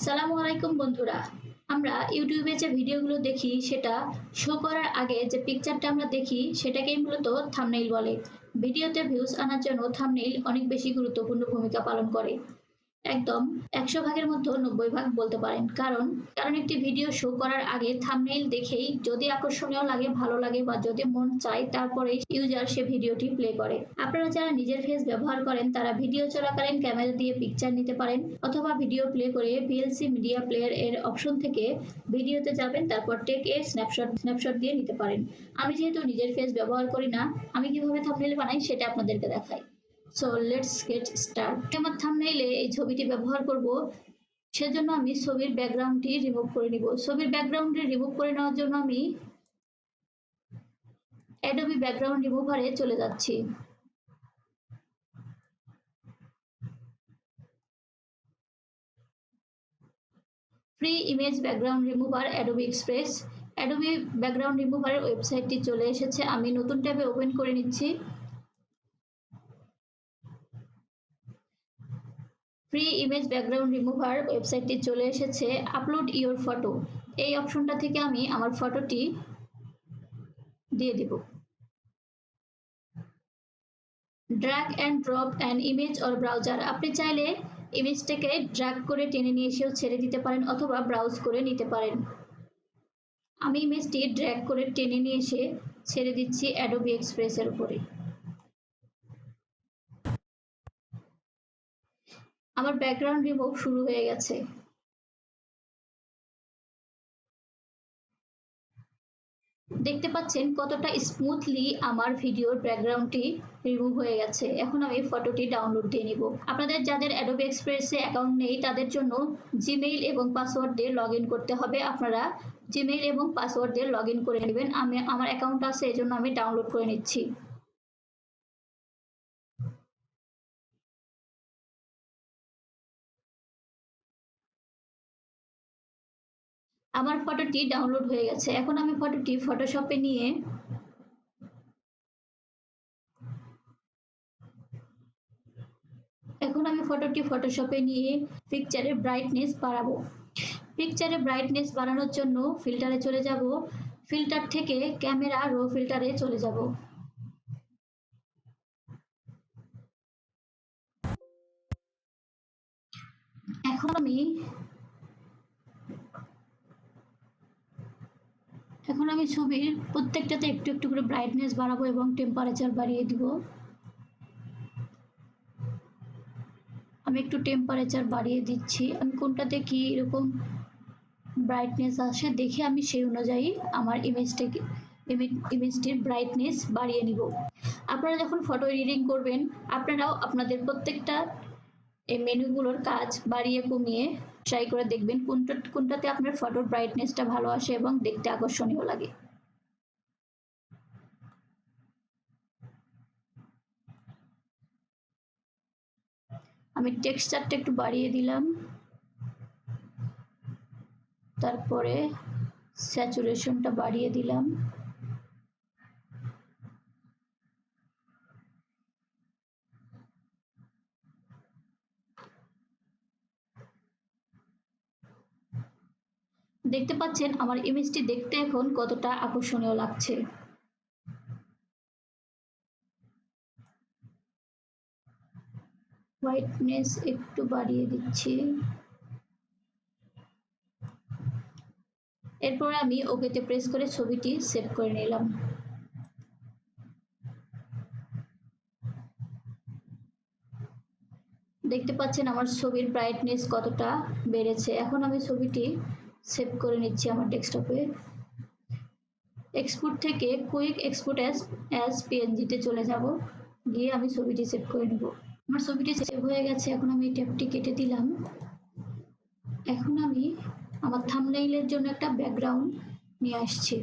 আসসালামু আলাইকুম বন্ধুরা। আমরা ইউটিউবে যে ভিডিওগুলো দেখি সেটা শো করার আগে যে পিকচারটা আমরা দেখি সেটাকেই মূলত থাম্বনেইল বলে। ভিডিওতে ভিউজ আনার জন্য থাম্বনেইল অনেক বেশি গুরুত্বপূর্ণ ভূমিকা পালন করে। একদম ১০০ ভাগের মধ্যে ৯০ ভাগ বলতে পারেন। কারণ একটি ভিডিও শো করার আগে থাম্বনেইল দেখেই যদি আকর্ষণীয় লাগে, ভালো লাগে বা যদি মন চায় তারপরেই ইউজার সে ভিডিওটি প্লে করে। আপনারা যারা নিজের ফেস ব্যবহার করেন তারা ভিডিও চলাকালীন ক্যামেরা দিয়ে পিকচার নিতে পারেন অথবা ভিডিও প্লে করে ভিএলসি মিডিয়া প্লেয়ার এর অপশন থেকে ভিডিওতে যাবেন, তারপর টেক এ স্ন্যাপশট দিয়ে নিতে পারেন। আমি যেহেতু নিজের ফেস ব্যবহার করি না, আমি কিভাবে থাম্বনেইল বানাই সেটা আপনাদেরকে দেখাই। So let's get start. আমার থাম্বনেইলে এই ছবিটি ব্যবহার করব, সেজন্য আমি ছবির ব্যাকগ্রাউন্ডটি রিমুভ করে নিব। ছবির ব্যাকগ্রাউন্ডটি রিমুভ করে নেওয়ার জন্য আমি অ্যাডোবি ব্যাকগ্রাউন্ড রিমুভারে চলে যাচ্ছি। Free image background remover Adobe Express. Adobe background রিমুভারের ওয়েবসাইটটি চলে এসেছে। আমি নতুন ট্যাবে ওপেন করে নিচ্ছি। ফ্রি ইমেজ ব্যাকগ্রাউন্ড রিমুভার ওয়েবসাইটটি চলে এসেছে। আপলোড ইওর ফটো, এই অপশনটা থেকে আমি আমার ফটোটি দিয়ে দিব। Drag and drop an image or browser, আপনি চাইলে ইমেজটাকে ড্র্যাগ করে টেনে নিয়ে এসেও ছেড়ে দিতে পারেন অথবা ব্রাউজ করে নিতে পারেন। আমি ইমেজটি ড্র্যাগ করে টেনে নিয়ে এসে ছেড়ে দিচ্ছি অ্যাডোবি এক্সপ্রেসের উপরে। আমার ব্যাকগ্রাউন্ড রিমুভ শুরু হয়ে গেছে। দেখতে পাচ্ছেন কতটা স্মুথলি আমার ভিডিওর ব্যাকগ্রাউন্ডটি রিমুভ হয়ে গেছে। এখন আমি ফটোটি ডাউনলোড দিয়ে নিব। আপনাদের যাদের অ্যাডোবি এক্সপ্রেসে অ্যাকাউন্ট নেই তাদের জন্য জিমেইল এবং পাসওয়ার্ড দিয়ে লগ ইন করতে হবে। আপনারা জিমেইল এবং পাসওয়ার্ড দিয়ে লগ ইন করে নেবেন। আমার অ্যাকাউন্ট আছে, এই জন্য আমি ডাউনলোড করে নিচ্ছি। আমার ফটোটি ডাউনলোড হয়ে গেছে। এখন আমি ফটোটি ফটোশপে নিয়ে ফটোশপে নিয়ে পিকচারের ব্রাইটনেস বাড়াবো। পিকচারের ব্রাইটনেস বাড়ানোর জন্য ফিল্টারে চলে যাব। ফিল্টার থেকে ক্যামেরা রো ফিল্টারে চলে যাব। এখন আমি ছবির প্রত্যেকটাতে একটু একটু করে ব্রাইটনেস বাড়াবো এবং টেম্পারেচার বাড়িয়ে দিব। আমি একটু টেম্পারেচার বাড়িয়ে দিচ্ছি। আমি কোনটাতে কি এরকম ব্রাইটনেস আসে দেখে আমি সেই অনুযায়ী আমার ইমেজটির ব্রাইটনেস বাড়িয়ে নিব। আপনারা যখন ফটো এডিটিং করবেন আপনারাও আপনাদের প্রত্যেকটা এই মেনুগুলোর কাজ বাড়িয়ে কমিয়ে ট্রাই করে দেখবেন কোনটাতে আপনার ফটোর ব্রাইটনেসটা ভালো আসে এবং দেখতে আকর্ষণীয় লাগে। আমি টেক্সচারটা একটু বাড়িয়ে দিলাম, তারপরে স্যাচুরেশনটা বাড়িয়ে দিলাম। দেখতে পাচ্ছেন আমার ইমেজটি দেখতে এখন কতটা আকর্ষণীয় লাগছে। হোয়াইটনেস একটু বাড়িয়ে দিচ্ছি। এরপর আমি ওকেতে প্রেস করে ছবিটি সেভ করে নিলাম। দেখতে পাচ্ছেন আমার ছবির ব্রাইটনেস কতটা বেড়েছে। এখন আমি ছবিটি সেভ করে নিচ্ছি আমার ডেস্কটপে। এক্সপোর্ট থেকে কুইক এক্সপোর্ট অ্যাজ পিএনজিতে চলে যাব, গিয়ে আমি ছবিটি সেভ করে নেব। আমার ছবিটি সেভ হয়ে গেছে। এখন আমি এই ট্যাবটি কেটে দিলাম। এখন আমি আমার থাম্বনেইলের জন্য একটা ব্যাকগ্রাউন্ড নিয়ে আসছি।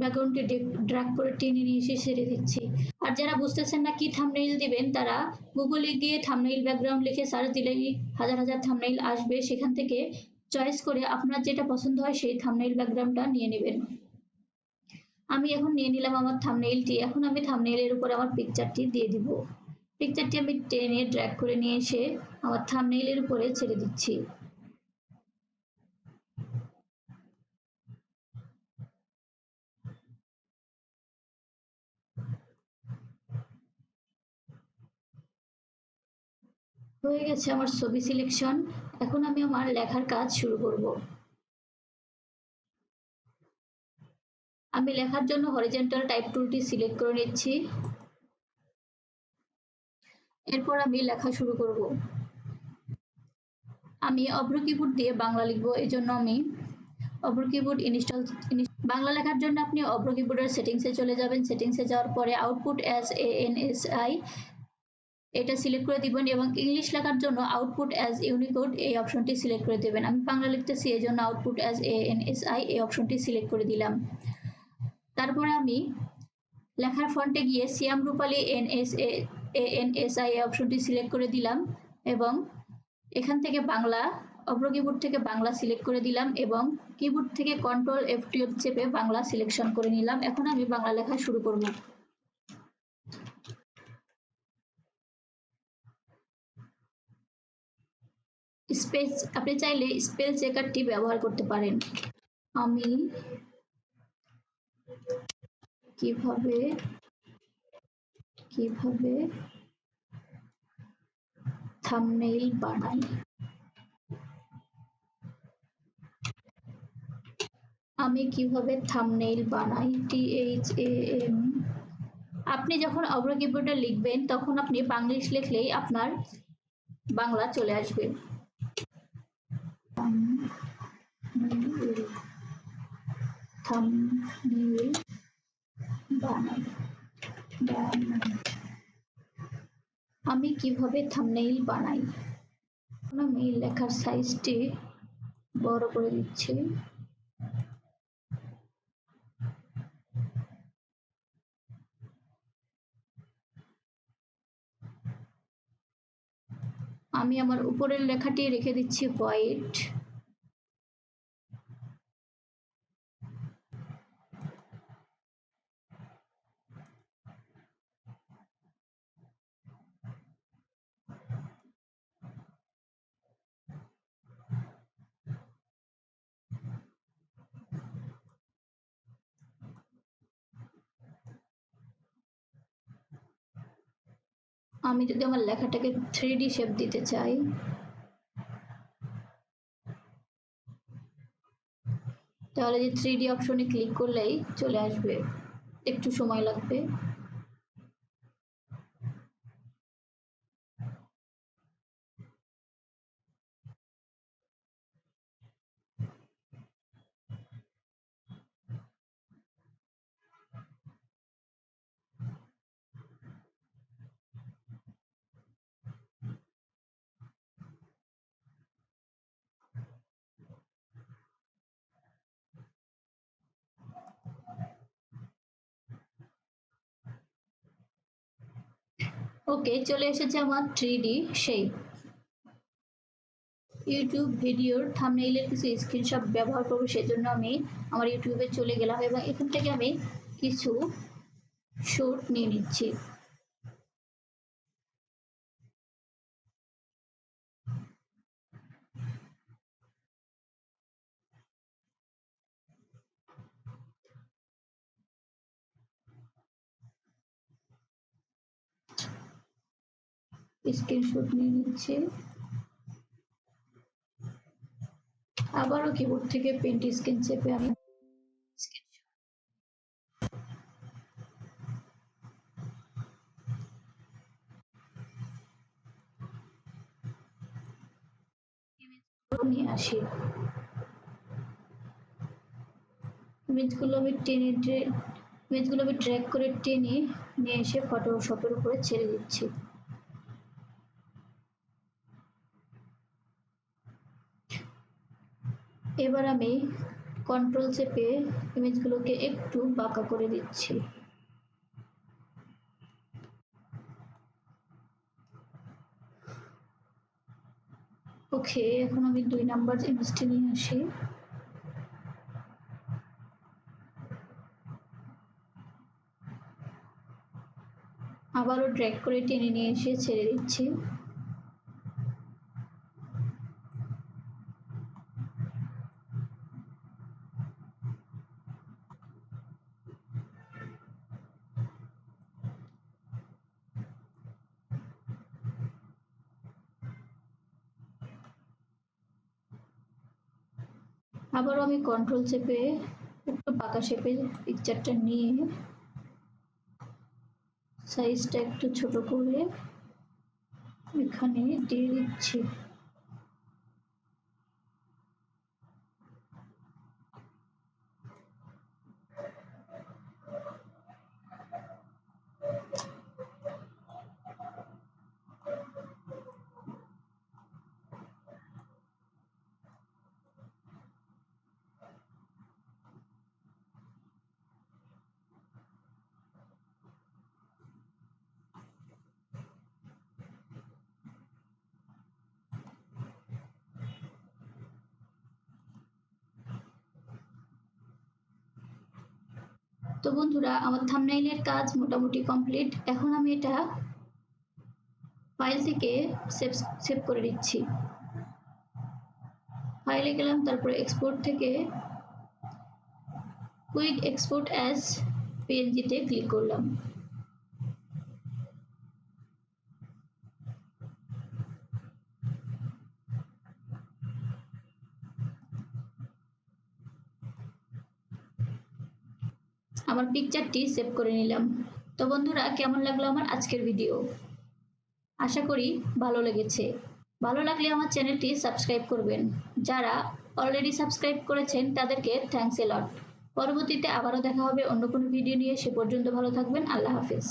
ব্যাকগ্রাউন্ডটি ড্র্যাগ করে টেনে নিয়ে এসে ছেড়ে দিচ্ছি। আর যারা বুঝতেছেন না কি থাম্বনেইল দিবেন তারা গুগলে গিয়ে থাম্বনেইল ব্যাকগ্রাউন্ড লিখে সার্চ দিলেই হাজার হাজার থাম্বনেইল আসবে। সেখান থেকে চয়েস করে আপনার যেটা পছন্দ হয় সেই থাম্বনেইল ব্যাকগ্রাউন্ডটা নিয়ে নেবেন। আমি এখন নিয়ে নিলাম আমার থাম্বনেইলটি। এখন আমি থাম্বনেইলের উপর আমার পিকচারটি দিয়ে দিব। পিকচারটি আমি টেনে ড্র্যাগ করে নিয়ে এসে আমার থাম্বনেইলের উপরে ছেড়ে দিচ্ছি। হয়ে গেছে আমার ছবি সিলেকশন। এখন আমি আমার লেখার কাজ শুরু করব। আমি লেখার জন্য হরিজন্টাল টাইপ টুলটি সিলেক্ট করে নিচ্ছি। এরপর আমি লেখা শুরু করব। আমি অভ্র কিবোর্ড দিয়ে বাংলা লিখব, এজন্য আমি অভ্র কিবোর্ড ইনস্টল। বাংলা লেখার জন্য আপনি অভ্র কিবোর্ডের সেটিংসে চলে যাবেন। সেটিংসে যাওয়ার পরে আউটপুট অ্যাজ ANSI এটা সিলেক্ট করে দিবেন এবং ইংলিশ লেখার জন্য আউটপুট অ্যাজ ইউনিকোড এই অপশনটি সিলেক্ট করে দেবেন। আমি বাংলা লিখতেছি, এই জন্য আউটপুট অ্যাজ ANSI এই অপশনটি সিলেক্ট করে দিলাম। তারপরে আমি লেখার ফন্টে গিয়ে সিয়াম রূপালী ANSI এই অপশনটি সিলেক্ট করে দিলাম এবং এখান থেকে বাংলা অভ্র কিবোর্ড থেকে বাংলা সিলেক্ট করে দিলাম এবং কিবোর্ড থেকে কন্ট্রোল F12 চেপে বাংলা সিলেকশন করে নিলাম। এখন আমি বাংলা লেখা শুরু করব। স্পেস আপনি চাইলে স্পেল চেকারটি ব্যবহার করতে পারেন। আমি কিভাবে থাম্বনেইল বানাই। আমি কিভাবে থাম্বনেইল বানাই, THAM। আপনি যখন অভ্র কিবোর্ডে লিখবেন তখন আপনি বাংলিশ লিখলেই আপনার বাংলা চলে আসবে। থাম্বনেইল বানাই। আমি কিভাবে থাম্বনেইল বানাই। আমি লেখার সাইজটি বড় করে দিচ্ছি। আমি আমার উপরের লেখাটি রেখে দিচ্ছি হোয়াইট। আমি যদি আমার লেখাটাকে 3D শেপ দিতে চাই, তাহলে যে 3D অপশনে ক্লিক করলেই চলে আসবে, একটু সময় লাগবে। ওকে, চলে এসেছে আমার 3D শেপ। ইউটিউব ভিডিওর থাম্বনেইলের কিছু স্ক্রিনশট ব্যবহার করব, সেজন্য আমি আমার ইউটিউবে চলে গেলাম এবং এখান থেকে আমি কিছু শট নিয়ে নিচ্ছি। স্ক্রিনশট নিয়ে নিচ্ছি। আবারও কিবোর্ড থেকে প্রিন্ট স্ক্রিন চেপে আমি নিয়ে আসি। ইমেজগুলো আমি ড্র্যাগ করে টেনে নিয়ে এসে ফটোশপের উপরে ছেড়ে দিচ্ছি। এবার আমি কন্ট্রোল চেপে ইমেজগুলোকে একটু বাঁকা করে দিচ্ছি। ওকে, এখন আমি 2 নাম্বার ইমেজটি নিয়ে আসি। আবারও ড্র্যাগ করে টেনে নিয়ে এসে ছেড়ে দিচ্ছি। আবারও আমি কন্ট্রোল চেপে একটু বাঁকা শেপে পিকচারটা নিয়ে সাইজটা একটু ছোট করে এখানে দিয়ে দিচ্ছি। তো বন্ধুরা, আমার থাম্বনেইলের কাজ মোটামুটি কমপ্লিট। এখন আমি এটা ফাইল থেকে সেভ করে নিচ্ছি। ফাইলে গেলাম, তারপরে এক্সপোর্ট থেকে কুইক এক্সপোর্ট অ্যাজ পিএনজিতে ক্লিক করলাম। আমার পিকচারটি সেভ করে নিলাম। তো বন্ধুরা, কেমন লাগলো আমার আজকের ভিডিও? আশা করি ভালো লেগেছে। ভালো লাগলে আমার চ্যানেলটি সাবস্ক্রাইব করবেন। যারা অলরেডি সাবস্ক্রাইব করেছেন তাদেরকে থ্যাঙ্কস এ লট। পরবর্তীতে আবারও দেখা হবে অন্য কোনো ভিডিও নিয়ে। সে পর্যন্ত ভালো থাকবেন। আল্লাহ হাফেজ।